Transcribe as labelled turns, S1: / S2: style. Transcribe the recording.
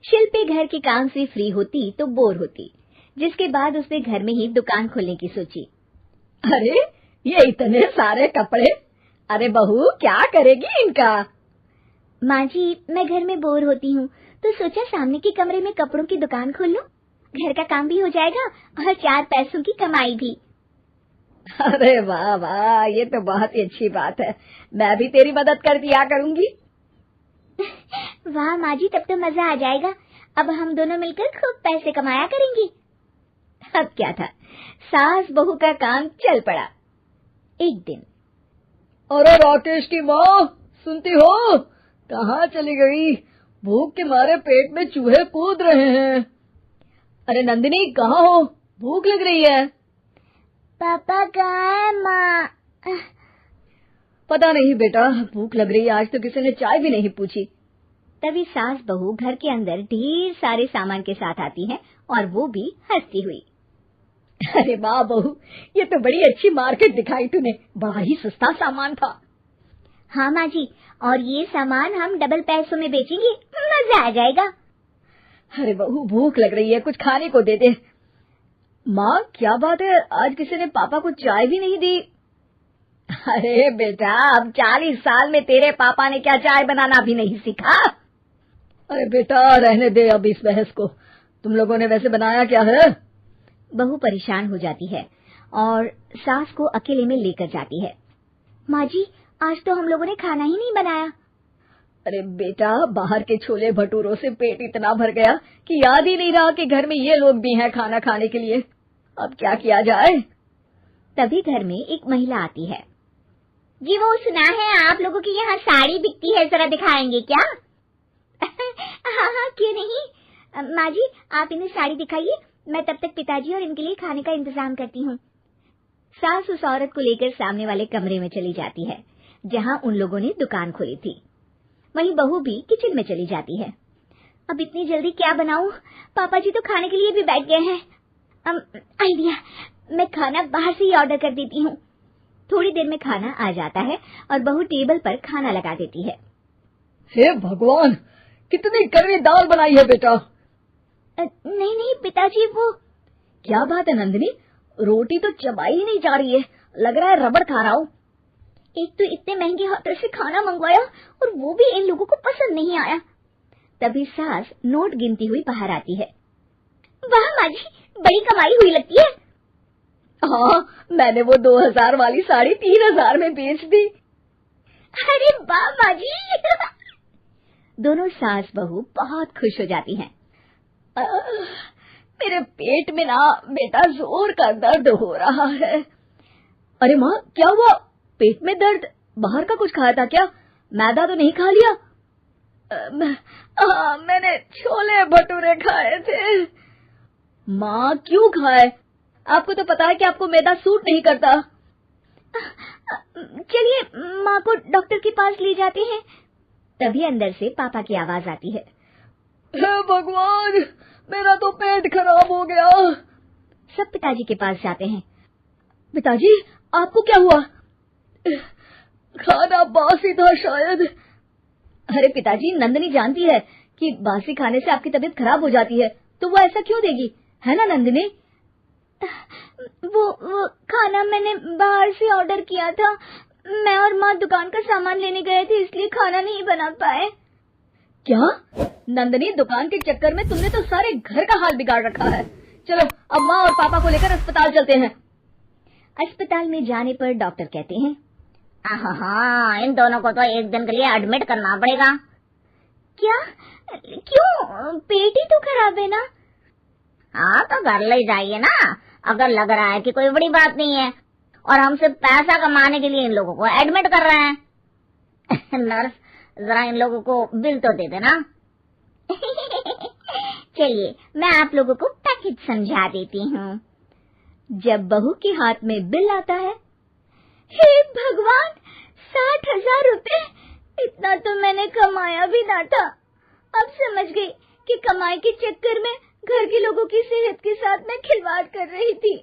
S1: शिल्पी घर के काम से फ्री होती तो बोर होती, जिसके बाद उसने घर में ही दुकान खोलने की सोची।
S2: अरे ये इतने सारे कपड़े, अरे बहू क्या करेगी इनका?
S1: माँ जी, मैं घर में बोर होती हूँ तो सोचा सामने के कमरे में कपड़ों की दुकान खोल लूं। घर का काम भी हो जाएगा और 4 पैसों की कमाई भी।
S2: अरे वाह वाह, ये तो बहुत ही अच्छी बात है। मैं भी तेरी मदद कर दिया करूंगी।
S1: वाह माँ जी, तब तो मजा आ जाएगा। अब हम दोनों मिलकर खूब पैसे कमाया करेंगे। अब क्या था, सास बहू का काम चल पड़ा। एक दिन,
S2: अरे राकेश की माँ, सुनती हो? कहाँ चली गई? भूख के मारे पेट में चूहे कूद रहे हैं। अरे नंदिनी, कहाँ हो? भूख लग रही है।
S1: पापा कहाँ है माँ?
S2: पता नहीं बेटा, भूख लग रही है। आज तो किसी ने चाय भी नहीं पूछी।
S1: तभी सास बहू घर के अंदर ढेर सारे सामान के साथ आती हैं और वो भी हंसती हुई।
S2: अरे वाह बहू, ये तो बड़ी अच्छी मार्केट दिखाई तूने। बड़ा ही सस्ता सामान था।
S1: हाँ माँ जी, और ये सामान हम डबल पैसों में बेचेंगे, मजा आ जाएगा।
S2: अरे बहू, भूख लग रही है, कुछ खाने को दे दे। माँ क्या बात है, आज किसी ने पापा को चाय भी नहीं दी? अरे बेटा, अब 40 साल में तेरे पापा ने क्या चाय बनाना भी नहीं सीखा? अरे बेटा रहने दे अब इस बहस को। तुम लोगों ने वैसे बनाया क्या है?
S1: बहू परेशान हो जाती है और सास को अकेले में लेकर जाती है। माँ जी, आज तो हम लोगों ने खाना ही नहीं बनाया।
S2: अरे बेटा, बाहर के छोले भटूरों से पेट इतना भर गया कि याद ही नहीं रहा कि घर में ये लोग भी हैं खाना खाने के लिए। अब क्या किया जाए?
S1: तभी घर में एक महिला आती है। जी वो सुना है आप लोगों की यहाँ साड़ी बिकती है, जरा दिखाएंगे क्या? हाँ हाँ, क्यों नहीं। माँ जी, आप इन्हें साड़ी दिखाइए, मैं तब तक पिताजी और इनके लिए खाने का इंतजाम करती हूँ। सास उस औरत को लेकर सामने वाले कमरे में चली जाती है जहाँ उन लोगों ने दुकान खोली थी। वहीं बहू भी किचन में चली जाती है। अब इतनी जल्दी क्या बनाऊं? पापा जी तो खाने के लिए भी बैठ गए हैं। आइडिया, मैं खाना बाहर से ही ऑर्डर कर देती हूँ। थोड़ी देर में खाना आ जाता है और बहू टेबल पर खाना लगा देती है।
S2: हे भगवान, कितनी कड़वी दाल बनाई है बेटा।
S1: नहीं नहीं पिताजी, वो
S2: क्या बात है नंदिनी, रोटी तो चबाई ही नहीं जा रही है, लग रहा है रबड़ खा रहा हूँ।
S1: एक तो इतने महंगे होटल से खाना मंगवाया और वो भी इन लोगों को पसंद नहीं आया। तभी सास नोट गिनती हुई बाहर आती है। वाह माँ जी, बड़ी कमाई हुई लगती है।
S2: हाँ, मैंने वो 2000 वाली साड़ी 3000 में बेच दी।
S1: अरे वाह माँ जी। दोनों सास बहू बहुत खुश हो जाती हैं।
S2: मेरे पेट में ना बेटा जोर का दर्द हो रहा है। अरे माँ, क्या हुआ? पेट में दर्द? बाहर का कुछ खाया था क्या? मैदा तो नहीं खा लिया? मैंने छोले भटूरे खाए थे। माँ क्यों खाए? आपको तो पता है कि आपको मैदा सूट नहीं करता।
S1: चलिए माँ को डॉक्टर के पास ले जाते हैं। तभी अंदर से पापा की आवाज आती है।
S2: हे भगवान, मेरा तो पेट खराब हो गया।
S1: सब पिताजी के पास जाते हैं।
S2: पिताजी, आपको क्या हुआ? खाना बासी था शायद। अरे पिताजी, नंदिनी जानती है कि बासी खाने से आपकी तबीयत खराब हो जाती है, तो वो ऐसा क्यों देगी, है ना नंदिनी?
S1: वो खाना मैंने बाहर से ऑर्डर किया था। मैं और माँ दुकान का सामान लेने गए थे, इसलिए खाना नहीं बना पाए।
S2: क्या नंदिनी, दुकान के चक्कर में तुमने तो सारे घर का हाल बिगाड़ रखा है। चलो अब माँ और पापा को लेकर अस्पताल चलते हैं।
S1: अस्पताल में जाने पर डॉक्टर कहते हैं, हाँ, इन दोनों को तो एक दिन के लिए एडमिट करना पड़ेगा। क्या? क्यों? पेट ही तो खराब है ना। हाँ तो घर ले जाइए ना, अगर लग रहा है कि कोई बड़ी बात नहीं है और हम सिर्फ पैसा कमाने के लिए इन लोगों को एडमिट कर रहे हैं। नर्स, जरा इन लोगों को बिल तो दे देना। चलिए मैं आप लोगों को पैकेज समझा देती हूँ। जब बहू के हाथ में बिल आता है, हे भगवान, 60,000 रुपए! इतना तो मैंने कमाया भी ना था। अब समझ गई कि कमाई के चक्कर में घर के लोगों की सेहत के साथ मैं खिलवाड़ कर रही थी।